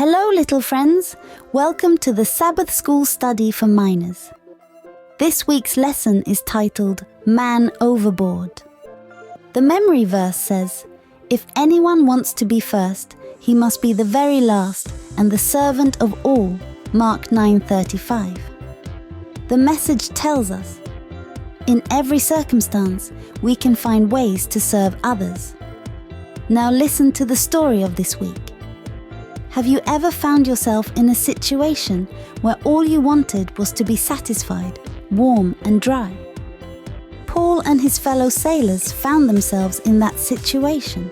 Hello, little friends. Welcome to the Sabbath School study for minors. This week's lesson is titled Man Overboard. The memory verse says, "If anyone wants to be first, he must be the very last and the servant of all." Mark 9:35. The message tells us, in every circumstance, we can find ways to serve others. Now listen to the story of this week. Have you ever found yourself in a situation where all you wanted was to be satisfied, warm and dry? Paul and his fellow sailors found themselves in that situation.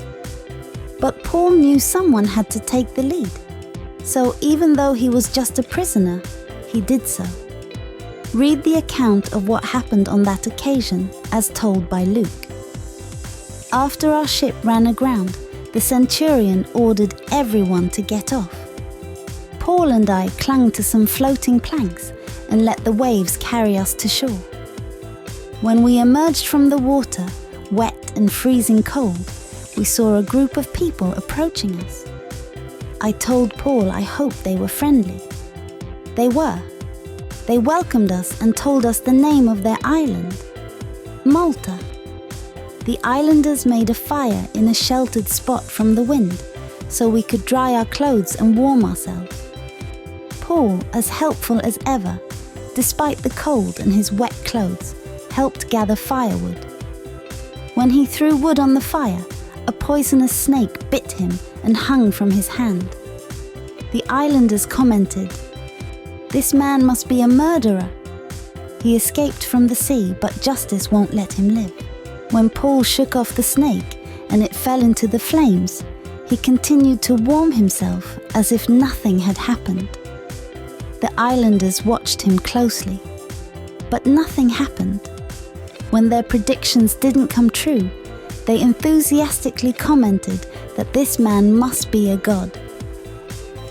But Paul knew someone had to take the lead. So even though he was just a prisoner, he did so. Read the account of what happened on that occasion as told by Luke. After our ship ran aground, the centurion ordered everyone to get off. Paul and I clung to some floating planks and let the waves carry us to shore. When we emerged from the water, wet and freezing cold, we saw a group of people approaching us. I told Paul I hoped they were friendly. They were. They welcomed us and told us the name of their island, Malta. The islanders made a fire in a sheltered spot from the wind, so we could dry our clothes and warm ourselves. Paul, as helpful as ever, despite the cold and his wet clothes, helped gather firewood. When he threw wood on the fire, a poisonous snake bit him and hung from his hand. The islanders commented, "This man must be a murderer. He escaped from the sea, but justice won't let him live." When Paul shook off the snake and it fell into the flames, he continued to warm himself as if nothing had happened. The islanders watched him closely, but nothing happened. When their predictions didn't come true, they enthusiastically commented that this man must be a god.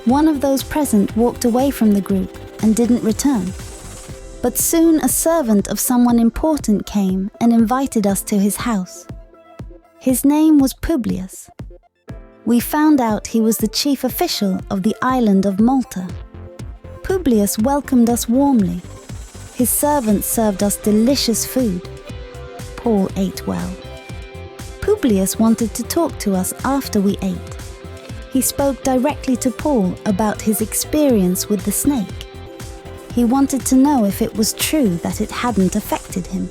One of those present walked away from the group and didn't return. But soon a servant of someone important came and invited us to his house. His name was Publius. We found out he was the chief official of the island of Malta. Publius welcomed us warmly. His servants served us delicious food. Paul ate well. Publius wanted to talk to us after we ate. He spoke directly to Paul about his experience with the snake. He wanted to know if it was true that it hadn't affected him.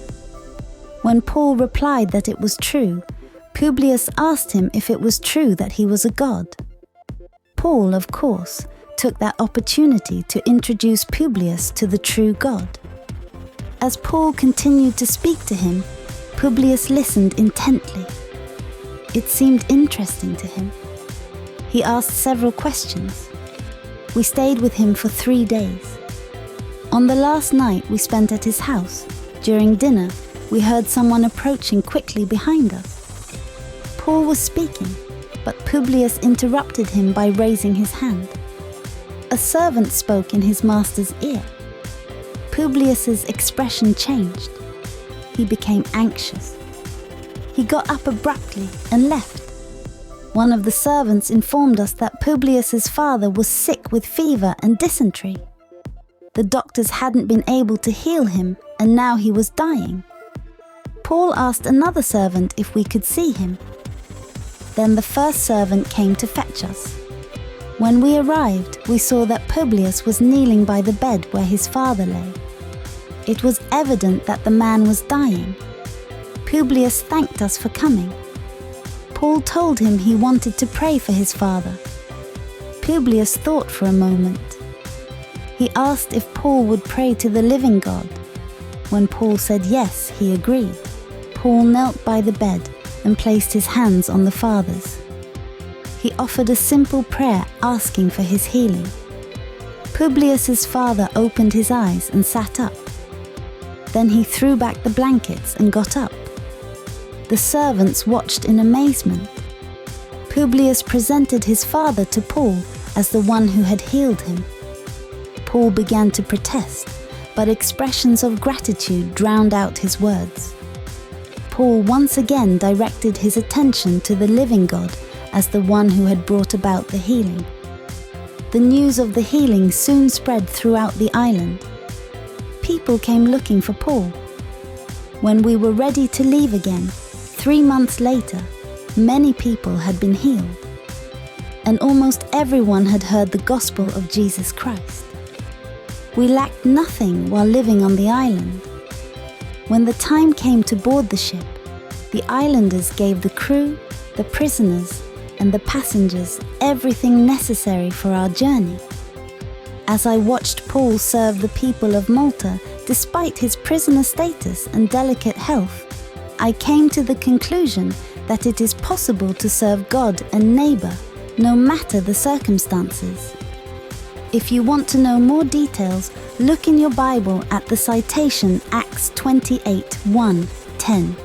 When Paul replied that it was true, Publius asked him if it was true that he was a god. Paul, of course, took that opportunity to introduce Publius to the true God. As Paul continued to speak to him, Publius listened intently. It seemed interesting to him. He asked several questions. We stayed with him for 3 days. On the last night we spent at his house, during dinner, we heard someone approaching quickly behind us. Paul was speaking, but Publius interrupted him by raising his hand. A servant spoke in his master's ear. Publius's expression changed. He became anxious. He got up abruptly and left. One of the servants informed us that Publius's father was sick with fever and dysentery. The doctors hadn't been able to heal him, and now he was dying. Paul asked another servant if we could see him. Then the first servant came to fetch us. When we arrived, we saw that Publius was kneeling by the bed where his father lay. It was evident that the man was dying. Publius thanked us for coming. Paul told him he wanted to pray for his father. Publius thought for a moment. He asked if Paul would pray to the living God. When Paul said yes, he agreed. Paul knelt by the bed and placed his hands on the father's. He offered a simple prayer asking for his healing. Publius's father opened his eyes and sat up. Then he threw back the blankets and got up. The servants watched in amazement. Publius presented his father to Paul as the one who had healed him. Paul began to protest, but expressions of gratitude drowned out his words. Paul once again directed his attention to the living God as the one who had brought about the healing. The news of the healing soon spread throughout the island. People came looking for Paul. When we were ready to leave again, 3 months later, many people had been healed, and almost everyone had heard the gospel of Jesus Christ. We lacked nothing while living on the island. When the time came to board the ship, the islanders gave the crew, the prisoners, and the passengers everything necessary for our journey. As I watched Paul serve the people of Malta, despite his prisoner status and delicate health, I came to the conclusion that it is possible to serve God and neighbor, no matter the circumstances. If you want to know more details, look in your Bible at the citation Acts 28:1-10.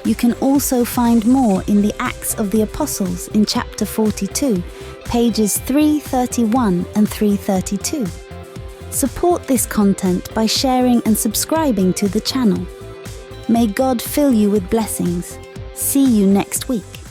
You can also find more in the Acts of the Apostles in chapter 42, pages 331 and 332. Support this content by sharing and subscribing to the channel. May God fill you with blessings. See you next week.